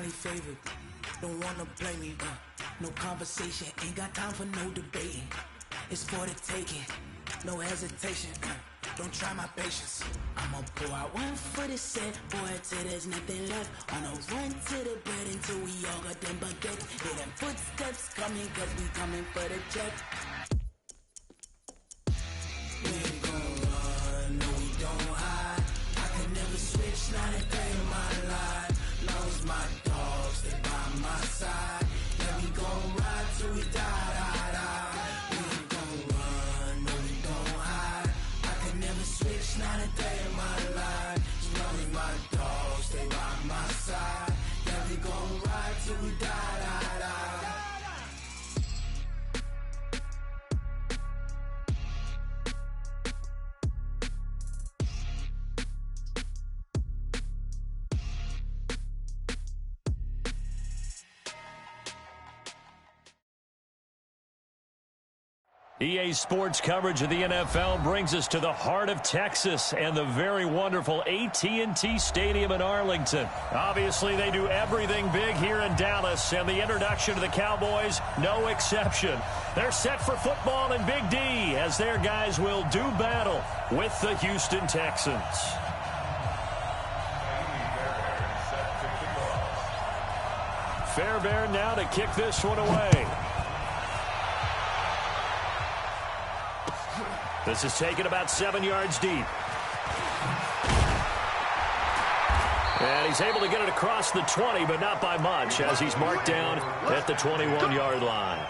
they favorite. Don't wanna play me, no conversation, ain't got time for no debating. It's for the taking, no hesitation, don't try my patience. I'ma pull out 1 foot of set, boy, till there's nothing left. On a run to the bed until we all got them baguettes. Hear them footsteps coming, cause we coming for the check. We ain't gon' run, no we don't hide. I can never switch, not a day in my life. Long as my dogs, they by my side. Yeah, we gon' ride till we die, die, die. We ain't gon' run, no we don't hide. I can never switch, not a day in my life. As long as my dogs, they by my side. Yeah, we gon' ride till we die, die, die. EA Sports coverage of the NFL brings us to the heart of Texas and the very wonderful AT&T Stadium in Arlington. Obviously, they do everything big here in Dallas, and the introduction to the Cowboys, no exception. They're set for football in Big D as their guys will do battle with the Houston Texans. Fairbairn now to kick this one away. This is taken about 7 yards deep. And he's able to get it across the 20, but not by much, as he's marked down at the 21-yard line.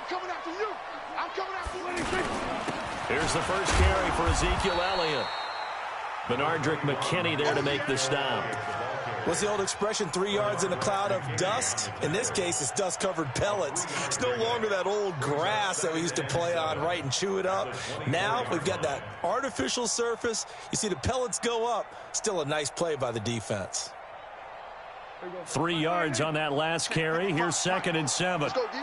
Coming after you. I'm coming after you. Here's the first carry for Ezekiel Elliott. Benardrick McKinney there to make the stop. What's the old expression, 3 yards in a cloud of dust? In this case, it's dust-covered pellets. It's no longer that old grass that we used to play on, right, and chew it up. Now we've got that artificial surface. You see the pellets go up. Still a nice play by the defense. 3 yards on that last carry. Here's 2nd and 7. Let's go, D.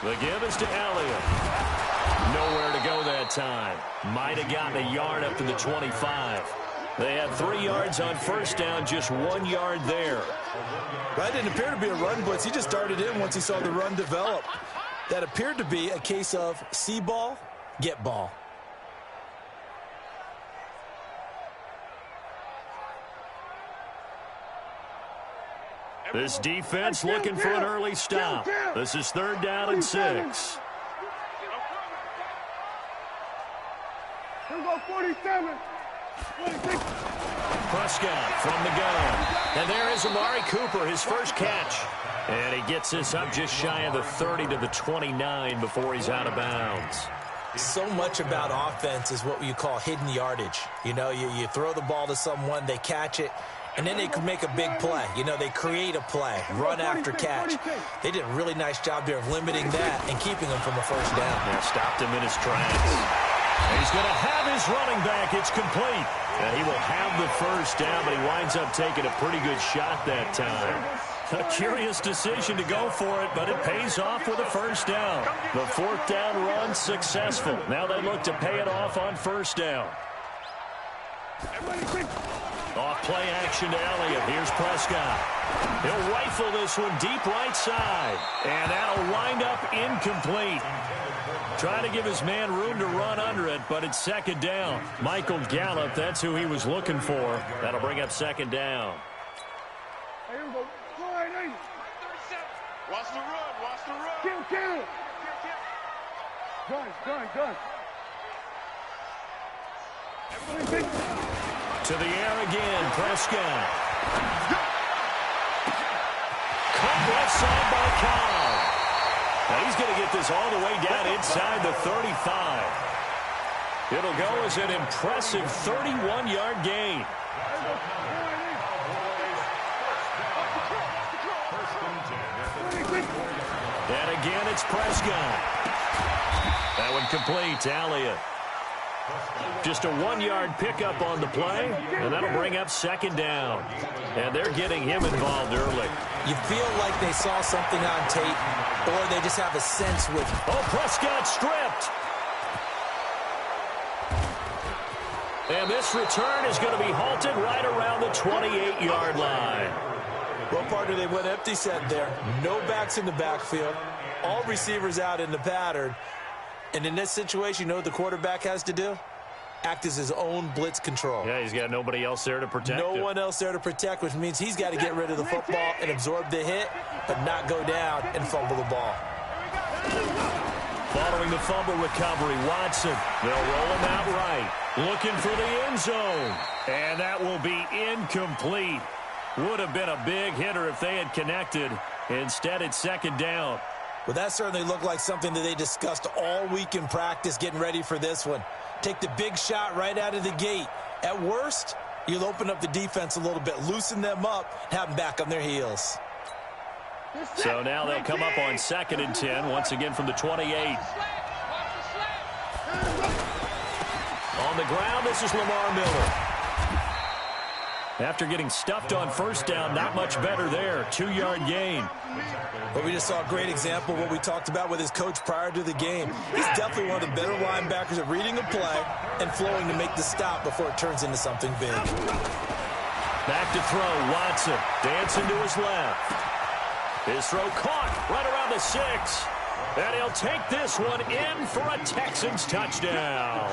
The give is to Elliott. Nowhere to go that time. Might have gotten a yard up to the 25. They had 3 yards on first down, just 1 yard there. That didn't appear to be a run blitz. He just started in once he saw the run develop. That appeared to be a case of see ball, get ball. This defense looking for an early stop. This is 3rd down and 6. Here we go, 47. 46. Prescott from the gun. And there is Amari Cooper, his first catch. And he gets this up just shy of the 30 to the 29 before he's out of bounds. So much about offense is what you call hidden yardage. You know, you throw the ball to someone, they catch it, and then they can make a big play. You know, they create a play, run after catch. They did a really nice job there of limiting that and keeping him from a first down. Yeah, stopped him in his tracks. And he's going to have his running back. It's complete. And he will have the first down, but he winds up taking a pretty good shot that time. A curious decision to go for it, but it pays off with a first down. The 4th down run successful. Now they look to pay it off on first down. Off play action to Elliott. Here's Prescott. He'll rifle this one deep right side. And that'll wind up incomplete. Trying to give his man room to run under it, but it's 2nd down. Michael Gallup, that's who he was looking for. That'll bring up 2nd down. Here we go. Watch the run. Watch the run. Kill. Done. To the air again, Prescott. Caught left side by Cobb. Now he's going to get this all the way down inside the 35. It'll go as an impressive 31-yard gain. And again, it's Prescott. That one complete to Elliott. Just a 1-yard pickup on the play, and that'll bring up second down. And they're getting him involved early. You feel like they saw something on tape, or they just have a sense with... Oh, Prescott stripped. And this return is going to be halted right around the 28-yard line. Well, partner, they went empty set there. No backs in the backfield. All receivers out in the pattern. And in this situation, you know what the quarterback has to do? Act as his own blitz control. Yeah, he's got nobody else there to protect him. No one else there to protect, which means he's got to get rid of the football and absorb the hit, but not go down and fumble the ball. Following the fumble recovery, Watson. They'll roll him out right. Looking for the end zone. And that will be incomplete. Would have been a big hitter if they had connected. Instead, it's second down. Well, that certainly looked like something that they discussed all week in practice, getting ready for this one. Take the big shot right out of the gate. At worst, you'll open up the defense a little bit, loosen them up, have them back on their heels. So now they'll come up on 2nd and 10, once again from the 28. On the ground, this is Lamar Miller. After getting stuffed on first down, not much better there. 2-yard gain. But we just saw a great example of what we talked about with his coach prior to the game. He's definitely one of the better linebackers at reading a play and flowing to make the stop before it turns into something big. Back to throw, Watson. Dancing to his left. His throw caught right around the 6. And he'll take this one in for a Texans touchdown.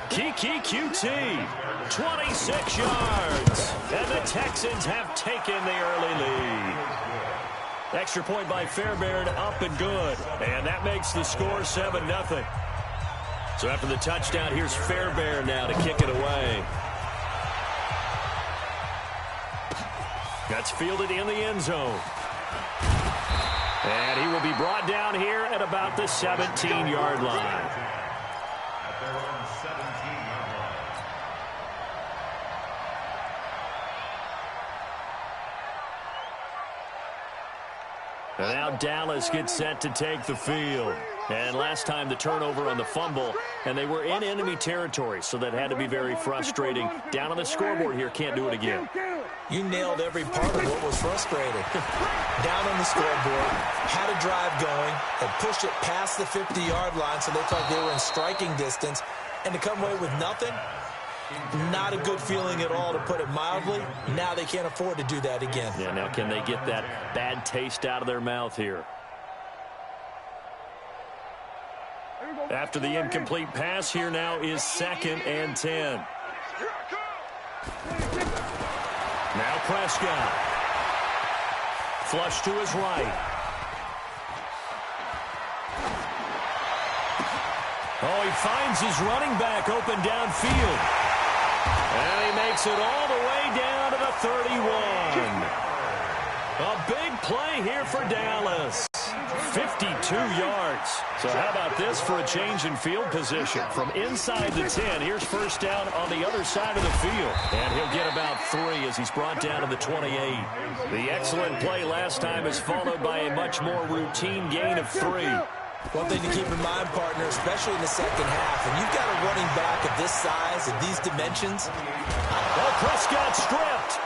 Kiki QT, 26 yards. And the Texans have taken the early lead. Extra point by Fairbairn, up and good. And that makes the score 7-0. So after the touchdown, here's Fairbairn now to kick it away. That's fielded in the end zone. And he will be brought down here at about the 17-yard line. And now Dallas gets set to take the field. And last time the turnover on the fumble, and they were in enemy territory, so that had to be very frustrating. Down on the scoreboard here, can't do it again. You nailed every part of what was frustrating. Down on the scoreboard, had a drive going, had pushed it past the 50-yard line, so they thought they were in striking distance, and to come away with nothing, not a good feeling at all, to put it mildly. Now they can't afford to do that again. Yeah, now can they get that bad taste out of their mouth here? After the incomplete pass, here now is 2nd and 10. Now Prescott. Flush to his right. Oh, he finds his running back open downfield. And he makes it all the way down to the 31. A big play here for Dallas. 52 yards. So how about this for a change in field position? From inside the 10, here's first down on the other side of the field. And he'll get about 3 as he's brought down to the 28. The excellent play last time is followed by a much more routine gain of 3. One thing to keep in mind, partner, especially in the second half, and you've got a running back of this size, of these dimensions. Oh, Prescott stripped.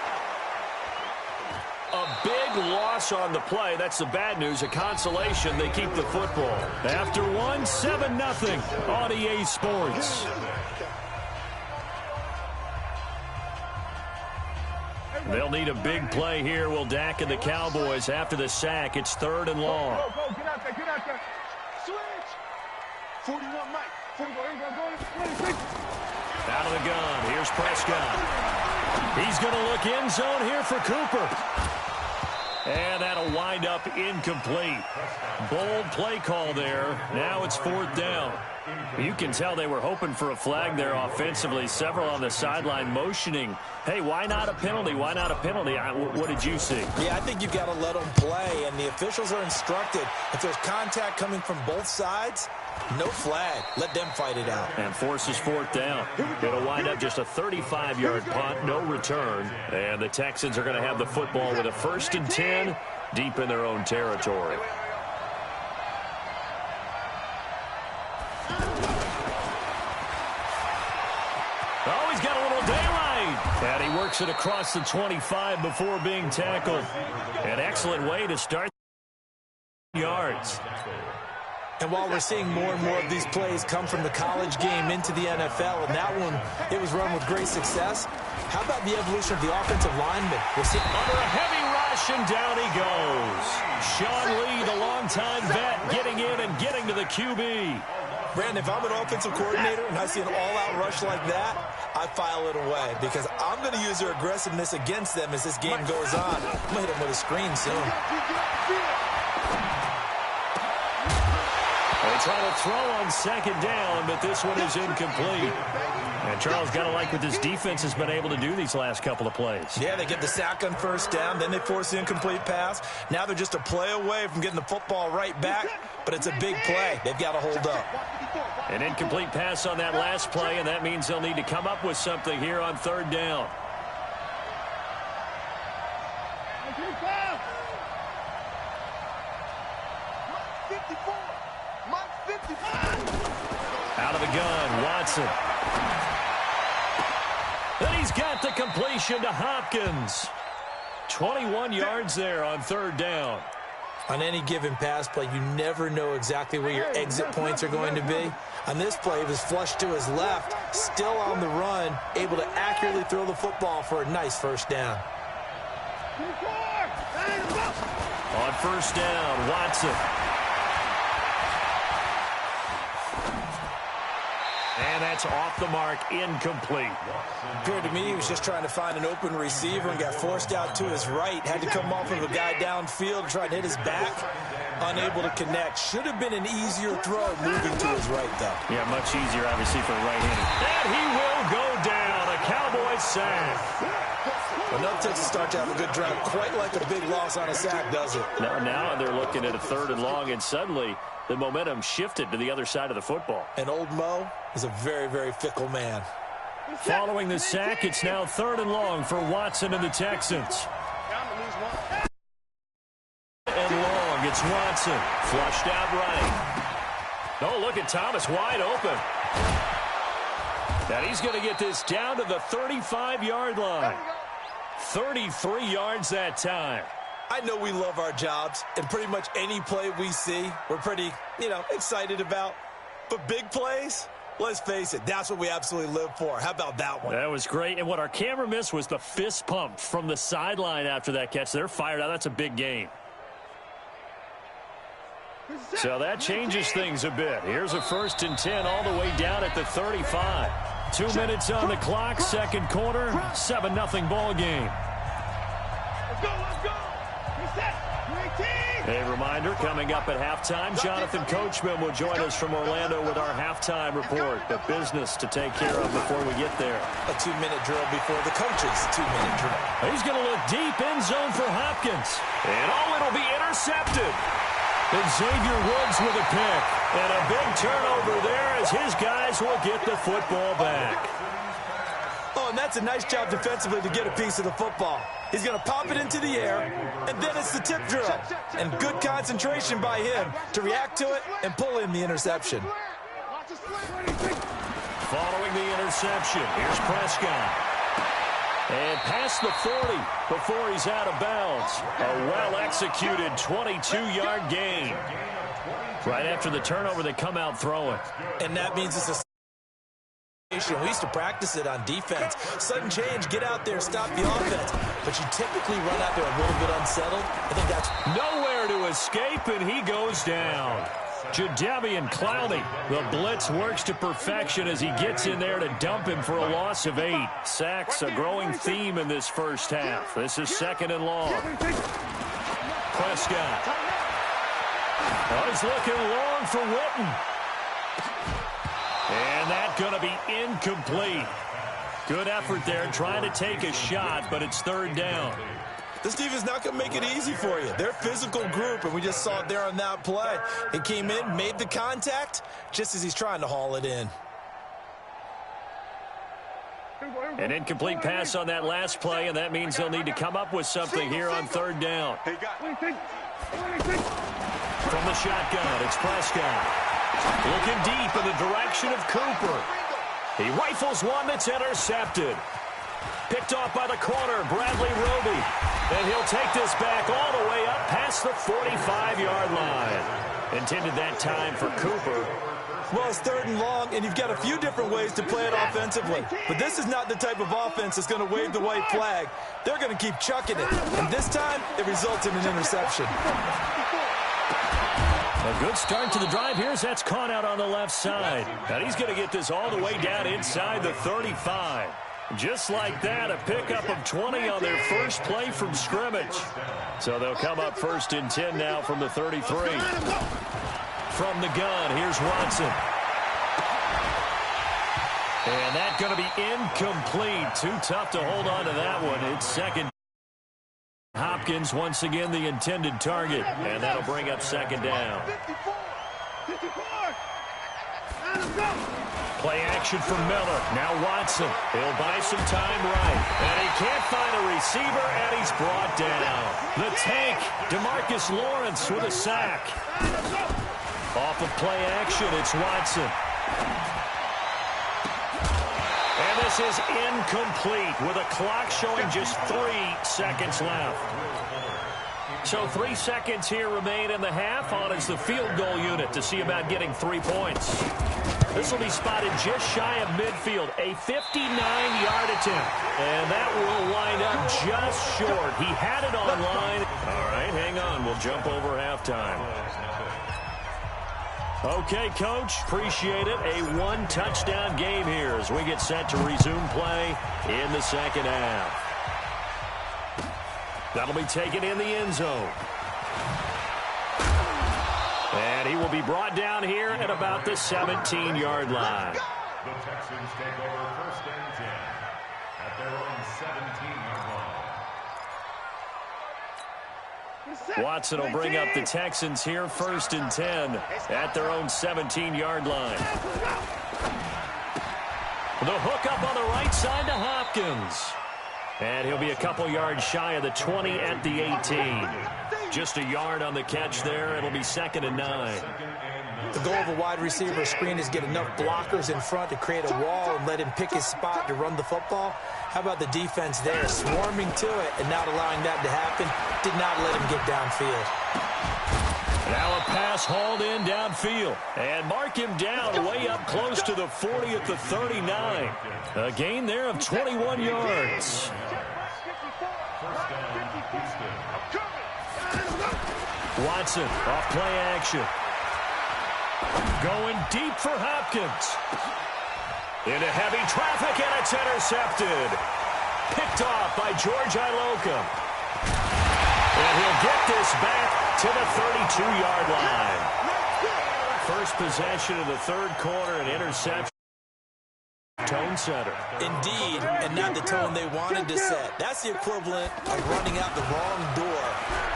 A big loss on the play. That's the bad news. A consolation, they keep the football. After one, 7-0 on EA Sports. They'll need a big play here. Will Dak and the Cowboys after the sack. It's 3rd and long. Go, get out there, get out there. Switch. 41, Mike. 41, out of the gun. Here's Prescott. He's going to look end zone here for Cooper. And that'll wind up incomplete. Bold play call there. Now it's 4th down. You can tell they were hoping for a flag there offensively. Several on the sideline motioning. Hey, why not a penalty? Why not a penalty? What did you see? Yeah, I think you've got to let them play, and the officials are instructed. If there's contact coming from both sides, no flag. Let them fight it out. And forces 4th down. It'll wind up just a 35-yard punt, no return. And the Texans are going to have the football with a 1st and 10 deep in their own territory. works it across the 25 before being tackled. An excellent way to start yards. And while we're seeing more and more of these plays come from the college game into the NFL, and that one, it was run with great success, how about the evolution of the offensive lineman? We're seeing under a heavy rush, and down he goes. Sean Lee, the longtime vet, getting in and getting to the QB. Brandon, if I'm an offensive coordinator and I see an all-out rush like that, I file it away because I'm going to use their aggressiveness against them as this game goes on. I'm going to hit them with a screen soon. They try to throw on second down, but this one is incomplete. And Charles, got to like what this defense has been able to do these last couple of plays. Yeah, they get the sack on first down, then they force the incomplete pass. Now they're just a play away from getting the football right back, but it's a big play. They've got to hold up. An incomplete pass on that last play, and that means they'll need to come up with something here on third down. Out of the gun, Watson. Then he's got the completion to Hopkins. 21 yards there on third down. On any given pass play, you never know exactly where your exit points are going to be. On this play, he was flushed to his left, still on the run, able to accurately throw the football for a nice first down. On first down, Watson. And that's off the mark, incomplete. Appeared to me he was just trying to find an open receiver and got forced out to his right. Had to come off of a guy downfield, try to hit his back. Unable to connect. Should have been an easier throw moving to his right, though. Yeah, much easier, obviously, for a right-handed. And he will go down. A Cowboys sack. Enough takes to start to have a good drive. Quite like a big loss on a sack, does it? Now they're looking at a third and long, and suddenly the momentum shifted to the other side of the football. And old Mo is a very, very fickle man. Following the sack, it's now third and long for Watson and the Texans. And long, it's Watson. Flushed out right. Oh, look at Thomas wide open. And he's going to get this down to the 35-yard line. 33 yards that time. I know we love our jobs, and pretty much any play we see, we're pretty, excited about. But big plays, let's face it, that's what we absolutely live for. How about that one? That was great. And what our camera missed was the fist pump from the sideline after that catch. They're fired out. That's a big game. So that changes things a bit. Here's a 1st and 10 all the way down at the 35. 2 minutes on the clock, second quarter, 7-0 ball game. Let's go. A reminder, coming up at halftime, Jonathan Coachman will join us from Orlando with our halftime report. But business to take care of before we get there. A 2-minute drill before the coach's 2-minute drill. He's going to look deep in zone for Hopkins. And it'll be intercepted. And Xavier Woods with a pick. And a big turnover there as his guys will get the football back. Oh, and that's a nice job defensively to get a piece of the football. He's going to pop it into the air, and then it's the tip drill. And good concentration by him to react to it and pull in the interception. Following the interception, here's Prescott. And past the 40 before he's out of bounds. A well-executed 22-yard gain. Right after the turnover, they come out throwing. And that means it's a... We used to practice it on defense. Sudden change, get out there, stop the offense. But you typically run out there a little bit unsettled. I think that's... Nowhere to escape, and he goes down. Jadeveon Clowney. The blitz works to perfection as he gets in there to dump him for a loss of 8. Sacks, a growing theme in this first half. This is 2nd and long. Prescott. Oh, he's looking long for Witten. And that's going to be incomplete. Good effort there trying to take a shot, but it's 3rd down. This defense not going to make it easy for you. They're a physical group, and we just saw it there on that play. He came in, made the contact, just as he's trying to haul it in. An incomplete pass on that last play, and that means they'll need to come up with something here on 3rd down. From the shotgun, it's Prescott. Looking deep in the direction of Cooper. He rifles one that's intercepted. Picked off by the corner, Bradley Roby. And he'll take this back all the way up past the 45-yard line. Intended that time for Cooper. Well, it's 3rd and long, and you've got a few different ways to play it offensively. But this is not the type of offense that's going to wave the white flag. They're going to keep chucking it. And this time, it results in an interception. A good start to the drive here as that's caught out on the left side. And he's going to get this all the way down inside the 35. Just like that, a pickup of 20 on their first play from scrimmage. So they'll come up 1st and 10 now from the 33. From the gun, here's Watson. And that's going to be incomplete. Too tough to hold on to that one. It's 2nd. Hopkins once again the intended target. And that'll bring up 2nd down. Play action from Miller. Now Watson. He'll buy some time right. And he can't find a receiver, and he's brought down. The tank, DeMarcus Lawrence with a sack. Off of play action, it's Watson. And this is incomplete with a clock showing just 3 seconds left. So 3 seconds here remain in the half on as the field goal unit to see about getting 3 points. This will be spotted just shy of midfield, a 59-yard attempt. And that will wind up just short. He had it on line. All right, hang on. We'll jump over halftime. Okay, Coach, appreciate it. A 1-touchdown game here as we get set to resume play in the 2nd half. That'll be taken in the end zone. And he will be brought down here at about the 17-yard line. The Texans take over 1st and 10 at their own 17-yard line. Watson will bring up the Texans here 1st and 10 at their own 17-yard line. The hook up on the right side to Hopkins. And he'll be a couple yards shy of the 20 at the 18. Just a yard on the catch there. It'll be 2nd and 9. The goal of a wide receiver screen is get enough blockers in front to create a wall and let him pick his spot to run the football. How about the defense there, swarming to it and not allowing that to happen? Did not let him get downfield. Now a pass hauled in downfield. And mark him down way up close to the 40 at the 39. A gain there of 21 yards. Watson off play action. Going deep for Hopkins. Into heavy traffic, and it's intercepted. Picked off by George Iloka. And he'll get this back to the 32-yard line. First possession of the 3rd quarter, an interception. Tone setter. Indeed, and not the tone they wanted to set. That's the equivalent of running out the wrong door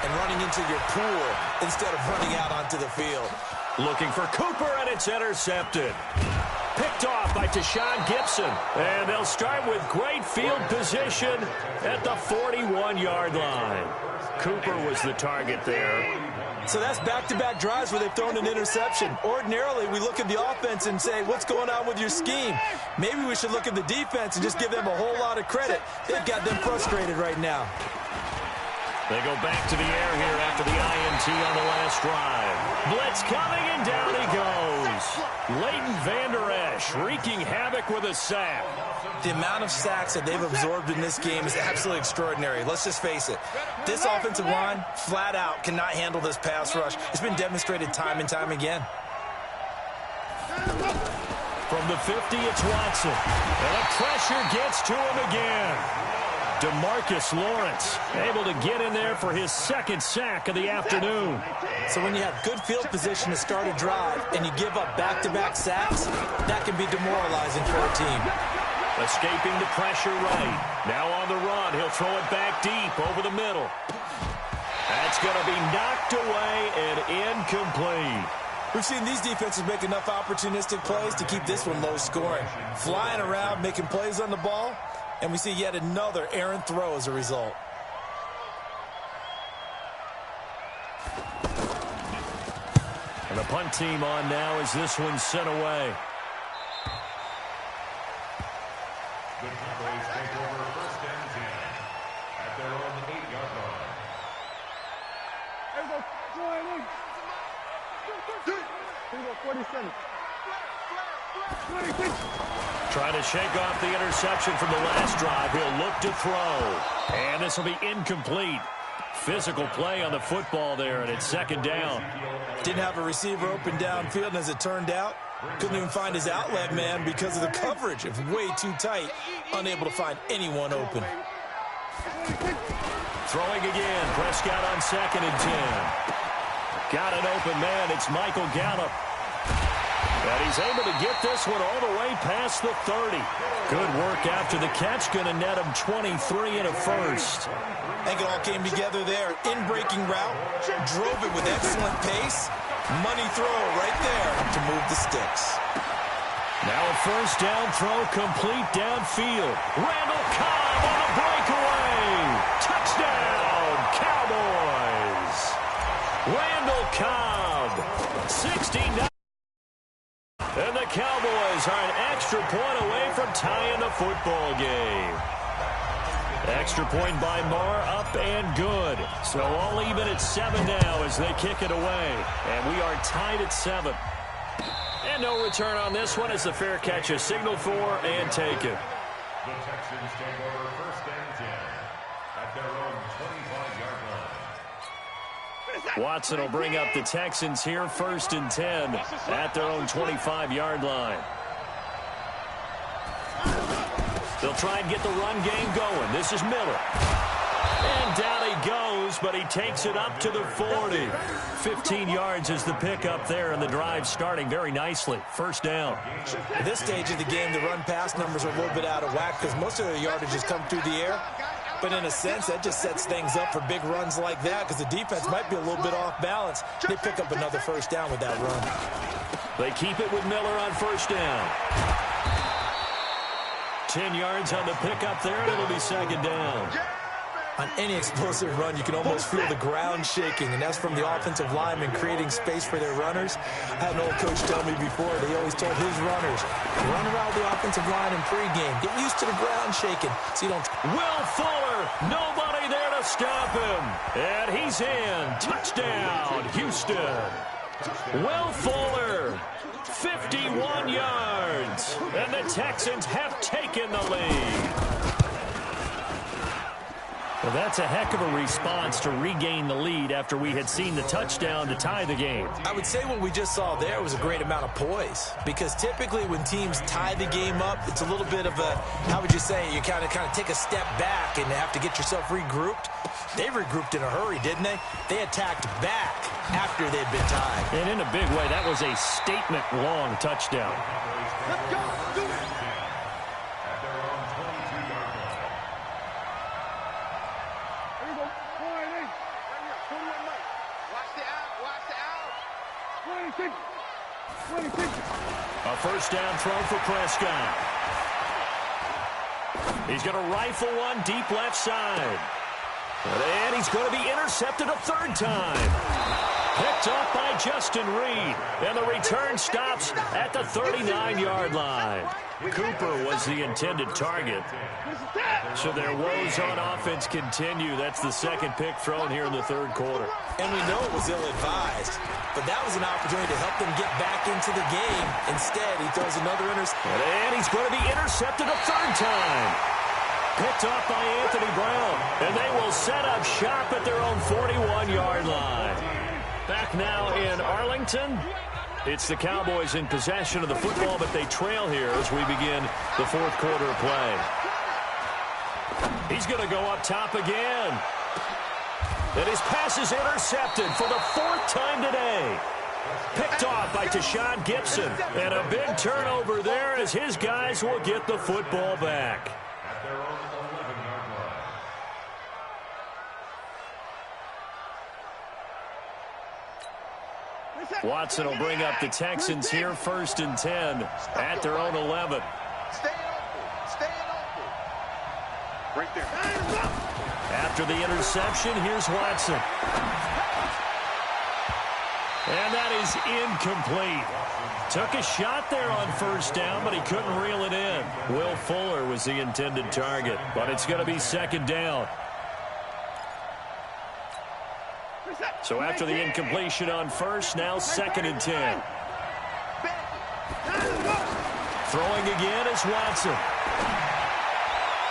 and running into your pool instead of running out onto the field. Looking for Cooper, and it's intercepted. Picked off by Tashawn Gibson. And they'll start with great field position at the 41-yard line. Cooper was the target there. So that's back-to-back drives where they've thrown an interception. Ordinarily, we look at the offense and say, what's going on with your scheme? Maybe we should look at the defense and just give them a whole lot of credit. They've got them frustrated right now. They go back to the air here after the INT on the last drive. Blitz coming, and down he goes. Leighton Vander Esch wreaking havoc with a sack. The amount of sacks that they've absorbed in this game is absolutely extraordinary. Let's just face it. This offensive line, flat out, cannot handle this pass rush. It's been demonstrated time and time again. From the 50, it's Watson. And the pressure gets to him again. DeMarcus Lawrence able to get in there for his 2nd sack of the afternoon. So when you have good field position to start a drive and you give up back-to-back sacks, that can be demoralizing for a team. Escaping the pressure right. Now on the run, he'll throw it back deep over the middle. That's going to be knocked away and incomplete. We've seen these defenses make enough opportunistic plays to keep this one low scoring. Flying around, making plays on the ball, and we see yet another errant throw as a result. And the punt team on now as this one's sent away. The Cowboys take over 1st Trying to shake off the interception from the last drive. He'll look to throw. And this will be incomplete. Physical play on the football there, and it's second down. Didn't have a receiver open downfield, and as it turned out, couldn't even find his outlet man because of the coverage. It was way too tight, unable to find anyone open. Throwing again. Prescott on 2nd and 10. Got an open man. It's Michael Gallup. And he's able to get this one all the way past the 30. Good work after the catch. Going to net him 23 and a first. I think it all came together there. In-breaking route. Drove it with excellent pace. Money throw right there to move the sticks. Now a first down throw complete downfield. Randall Cobb on the breakaway. Touchdown, Cowboys. Randall Cobb, 69. And the Cowboys are an extra point away from tying the football game. Extra point by Marr, up and good. So all even at 7 now as they kick it away. And we are tied at 7. And no return on this one as the fair catch is signaled for and taken. The Texans take over 1st and 10 at their own 25-yard line. Watson will bring up the Texans here 1st and 10 at their own 25-yard line. They'll try and get the run game going. This is Miller. And down he goes, but he takes it up to the 40. 15 yards is the pickup there, and the drive starting very nicely. First down. At this stage of the game, the run-pass numbers are a little bit out of whack because most of the yardages come through the air. But in a sense, that just sets things up for big runs like that because the defense might be a little bit off balance. They pick up another first down with that run. They keep it with Miller on first down. 10 yards on the pickup there, and it'll be second down. On any explosive run, you can almost feel the ground shaking, and that's from the offensive linemen creating space for their runners. I had an old coach tell me before, they always told his runners, run around the offensive line in pregame. Get used to the ground shaking so you don't... Will Fuller, nobody there to stop him. And he's in. Touchdown, Houston. Will Fuller, 51 yards. And the Texans have taken the lead. Well, that's a heck of a response to regain the lead after we had seen the touchdown to tie the game. I would say what we just saw there was a great amount of poise because typically when teams tie the game up, it's a little bit of a, how would you say, you kind of take a step back and have to get yourself regrouped. They regrouped in a hurry, didn't they? They attacked back after they'd been tied. And in a big way, that was a statement-long touchdown. Let's go. Do it. At their own 22-yard line. Here we go. 4-8. Right here. 21 Mike. Watch the out. Watch the out. 26. A first down throw for Prescott. He's going to rifle one deep left side. And he's going to be intercepted a third time. Picked up by Justin Reed. And the return stops at the 39-yard line. Cooper was the intended target. So their woes on offense continue. That's the second pick thrown here in the third quarter. And we know it was ill-advised, but that was an opportunity to help them get back into the game. Instead, he throws another interception. And he's going to be intercepted a third time. Picked off by Anthony Brown. And they will set up shop at their own 41-yard line. Back now in Arlington. It's the Cowboys in possession of the football, but they trail here as we begin the fourth quarter of play. He's going to go up top again. And his pass is intercepted for the fourth time today. Picked off by Tashawn Gibson. And a big turnover there as his guys will get the football back. At their own 11-yard line. Watson will bring up the Texans here first and 10 at their own 11. Stay open. Stay open. Right there. After the interception, here's Watson. And that is incomplete. Took a shot there on first down, but he couldn't reel it in. Will Fuller was the intended target, but it's going to be second down. So after the incompletion on first, now 2nd and 10. Throwing again is Watson.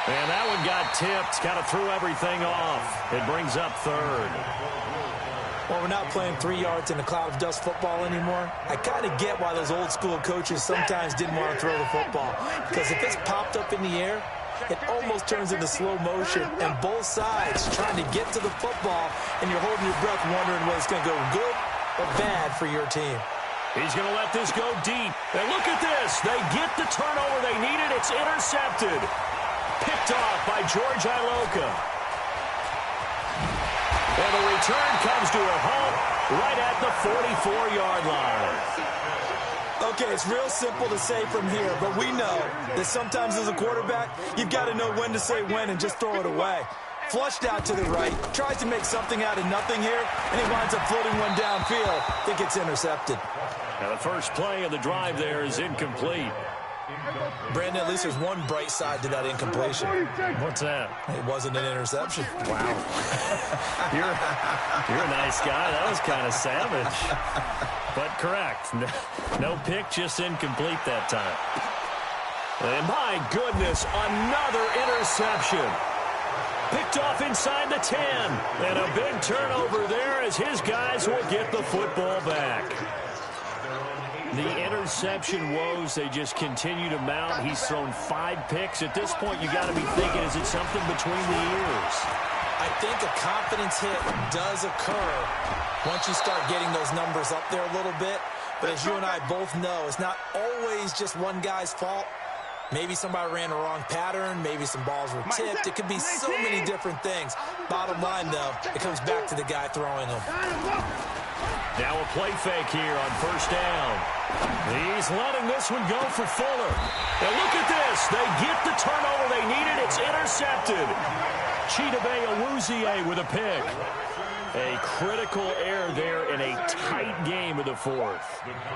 And that one got tipped. Kind of threw everything off. It brings up 3rd. Well, we're not playing 3 yards in a cloud of dust football anymore. I kind of get why those old school coaches sometimes didn't want to throw the football. Because if it's popped up in the air, it almost turns into slow motion. And both sides trying to get to the football, and you're holding your breath wondering whether it's going to go good or bad for your team. He's going to let this go deep. And look at this. They get the turnover they needed. It's intercepted. Picked off by George Iloka. And the return comes to a halt right at the 44-yard line. Okay, it's real simple to say from here, but we know that sometimes as a quarterback, you've got to know when to say when and just throw it away. Flushed out to the right, tries to make something out of nothing here, and he winds up floating one downfield. It gets intercepted. Now the first play of the drive there is incomplete. Brandon, at least there's one bright side to that incompletion. What's that? It wasn't an interception. Wow. You're a nice guy. That was kind of savage. But correct. No pick, just incomplete that time. And my goodness, another interception. Picked off inside the 10. And a big turnover there as his guys will get the football back. The interception woes, they just continue to mount. He's thrown 5 picks. At this point, you got to be thinking, is it something between the ears? I think a confidence hit does occur once you start getting those numbers up there a little bit. But as you and I both know, it's not always just one guy's fault. Maybe somebody ran a wrong pattern. Maybe some balls were tipped. It could be so many different things. Bottom line, though, it comes back to the guy throwing them. Now a play fake here on first down. He's letting this one go for Fuller. And look at this. They get the turnover they needed. It's intercepted. Chidobe Awuzie with a pick. A critical error there in a tight game of the 4th.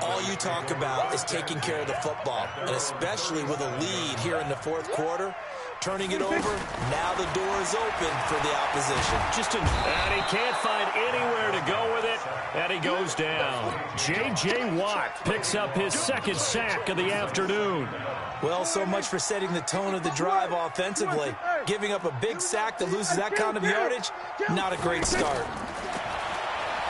All you talk about is taking care of the football, and especially with a lead here in the 4th quarter. Turning it over, now the door is open for the opposition. And he can't find anywhere to go with it, and he goes down. J.J. Watt picks up his 2nd sack of the afternoon. Well, so much for setting the tone of the drive offensively. Giving up a big sack that loses that kind of yardage, not a great start.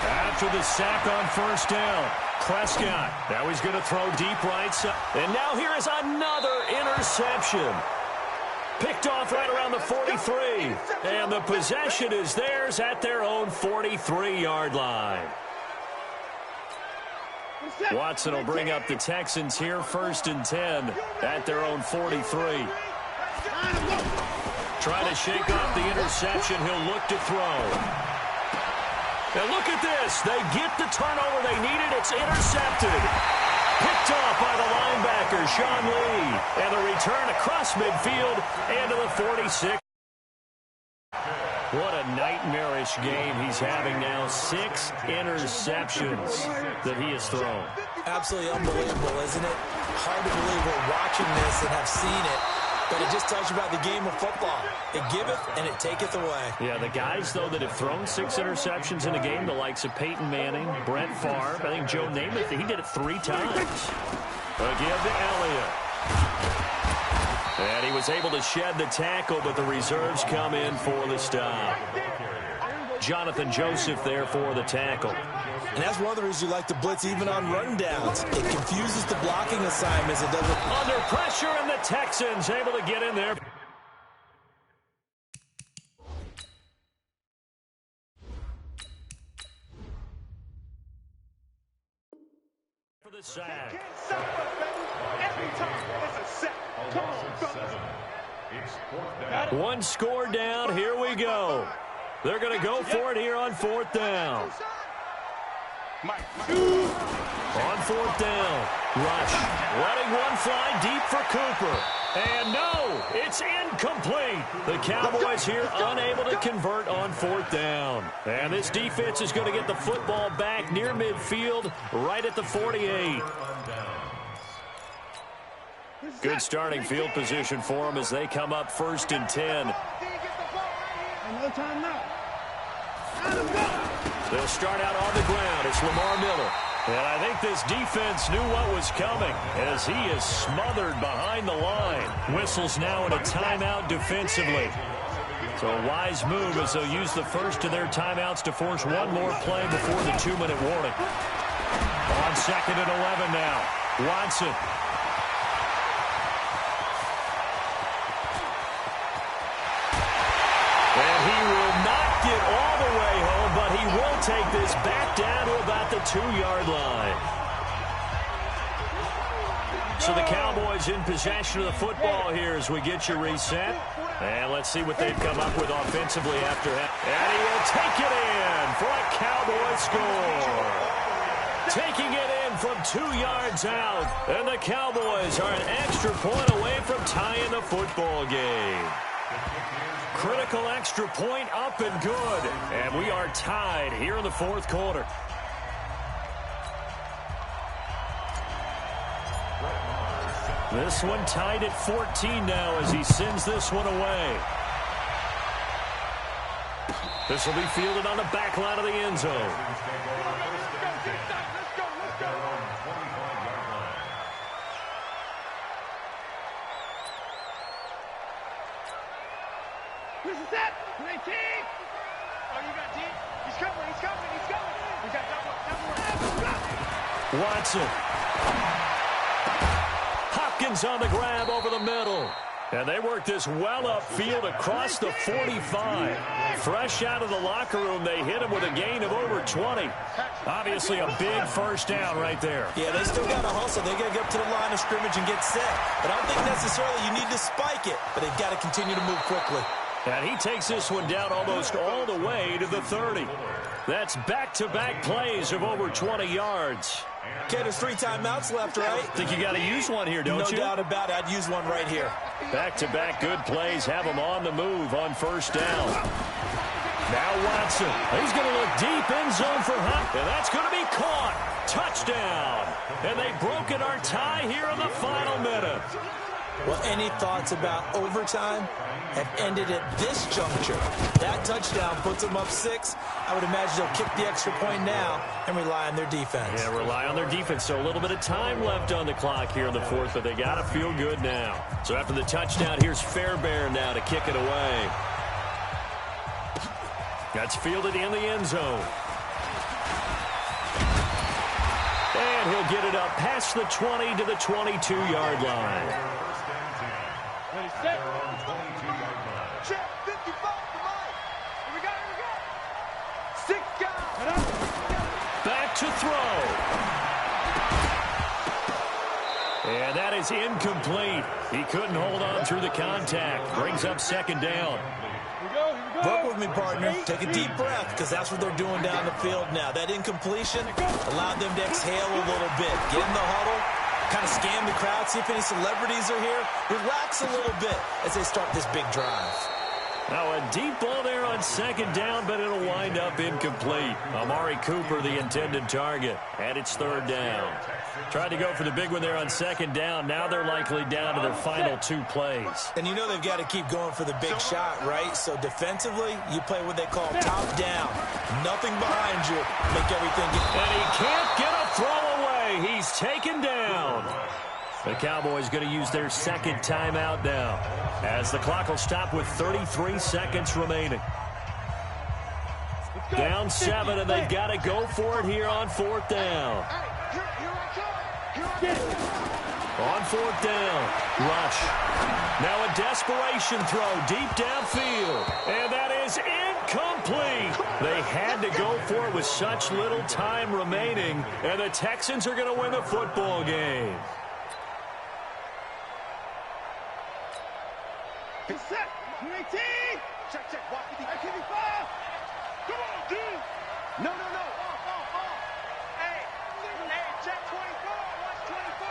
After the sack on first down, Prescott. Now he's going to throw deep right side. And now here is another interception. Picked off right around the 43. And the possession is theirs at their own 43-yard line. Watson will bring up the Texans here, 1st and 10 at their own 43. Trying to shake off the interception. He'll look to throw. And look at this. They get the turnover they needed. It's intercepted. Picked off by the linebacker, Sean Lee. And the return across midfield and to the 46. What a nightmarish game he's having now. 6 interceptions that he has thrown. Absolutely unbelievable, isn't it? Hard to believe we're watching this and have seen it. But it just tells you about the game of football. It giveth and it taketh away. Yeah, the guys, though, that have thrown 6 interceptions in a game, the likes of Peyton Manning, Brett Favre, I think Joe Namath, he did it 3 times. Again to Elliott. And he was able to shed the tackle, but the reserves come in for the stop. Jonathan Joseph there for the tackle. And that's one of the reasons you like to blitz even on rundowns. It confuses the blocking assignments. It doesn't. Under pressure, and the Texans able to get in there. For the sack. One score down. Here we go. They're going to go for it here on 4th down. On 4th down, Rush letting one fly deep for Cooper. And no, it's incomplete. The Cowboys here unable to convert on 4th down. And this defense is going to get the football back near midfield, right at the 48. Good starting field position for them as they come up 1st and 10. They'll start out on the ground. It's Lamar Miller. And I think this defense knew what was coming as he is smothered behind the line. Whistles now in a timeout defensively. So a wise move as they'll use the first of their timeouts to force one more play before the 2-minute warning. On 2nd and 11 now. Watson. And he will not get all the way home, but he will take this back down to about the 2-yard line. So the Cowboys in possession of the football here as we get you reset. And let's see what they've come up with offensively after that. And he will take it in for a Cowboy score. Taking it in from 2 yards out. And the Cowboys are an extra point away from tying the football game. Critical extra point up and good. And we are tied here in the 4th quarter. This one tied at 14 now as he sends this one away. This will be fielded on the back line of the end zone. This is it. 19. Oh, you got deep. He's coming. We got double. Watson. Hopkins on the grab over the middle. And they work this well upfield across the 45. Fresh out of the locker room, they hit him with a gain of over 20. Obviously a big first down right there. Yeah, they still got to hustle. They got to get up to the line of scrimmage and get set. But I don't think necessarily you need to spike it. But they've got to continue to move quickly. And he takes this one down almost all the way to the 30. That's back-to-back plays of over 20 yards. Okay, there's 3 timeouts left, right? Think you got to use one here, don't you? No doubt about it. I'd use one right here. Back-to-back good plays have him on the move on first down. Now Watson. He's going to look deep end zone for Hunt. And that's going to be caught. Touchdown. And they've broken our tie here in the final minute. Well, any thoughts about overtime have ended at this juncture? That touchdown puts them up 6. I would imagine they'll kick the extra point now and rely on their defense. Yeah, rely on their defense. So a little bit of time left on the clock here in the 4th, but they got to feel good now. So after the touchdown, here's Fairbairn now to kick it away. That's fielded in the end zone. And he'll get it up past the 20 to the 22-yard line. Set. Check. 55 to Mike. Here we go. 6 guys. Back to throw. And that is incomplete. He couldn't hold on through the contact. Brings up 2nd down. Work with me, partner. Take a deep breath, because that's what they're doing down the field now. That incompletion allowed them to exhale a little bit. Get in the huddle. Kind of scan the crowd, see if any celebrities are here. Relax a little bit as they start this big drive. Now a deep ball there on 2nd down, but it'll wind up incomplete. Amari Cooper, the intended target, and it's 3rd down. Tried to go for the big one there on 2nd down. Now they're likely down to their final 2 plays. And you know they've got to keep going for the big shot, right? So defensively, you play what they call top down. Nothing behind you. Make everything get... And he can't get a throw away. He's taken down. The Cowboys going to use their 2nd timeout now, as the clock will stop with 33 seconds remaining. Down 7, and they've got to go for it here on 4th down. On 4th down, rush. Now a desperation throw deep downfield, and that is incomplete. They had to go for it with such little time remaining, and the Texans are going to win the football game. Set. 19. Check. Watch the activity. Come on, dude. No. Hey, check 24. Watch 24.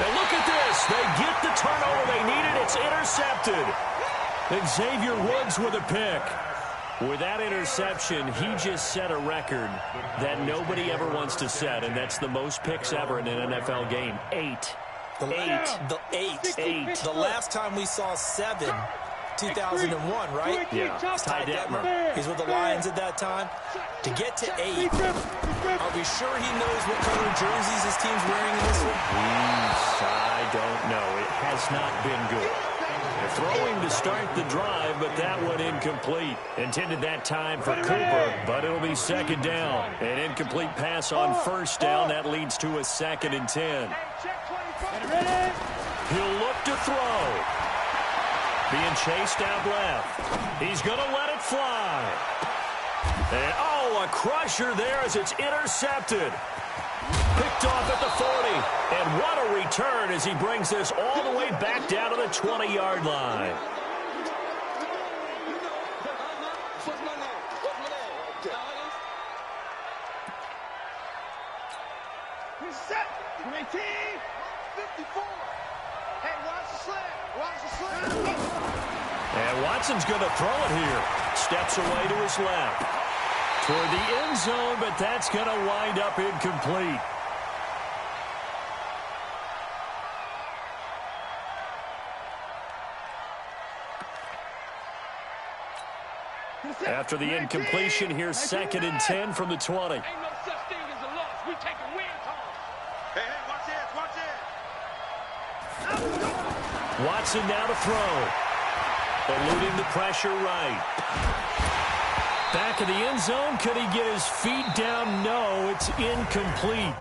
And look at this. They get the turnover they needed. It's intercepted. And Xavier Woods with a pick. With that interception, he just set a record that nobody ever wants to set, and that's the most picks ever in an NFL game. 8. The last time we saw 7 2001, right? Yeah, Ty Detmer. He's with the Lions at that time. To get to 8, are we sure he knows what color jerseys his team's wearing in this one? I don't know. It has not been good. They're throwing to start the drive, but that one incomplete. Intended that time for Cooper, but it'll be second down. An incomplete pass on first down. That leads to a 2nd and 10. He'll look to throw. Being chased out left. He's going to let it fly. And, a crusher there as it's intercepted. Picked off at the 40. And what a return as he brings this all the way back down to the 20-yard line. Set. 18. 54. Hey, watch the slant. Watch the slant. And Watson's going to throw it here. Steps away to his left. Toward the end zone, but that's going to wind up incomplete. After the incompletion, here's 2nd and 10 from the 20. Ain't no such thing as a loss. We take a win home. Hey, watch this, watch this. Watson now to throw. Eluding the pressure right. Back of the end zone. Could he get his feet down? No, it's incomplete.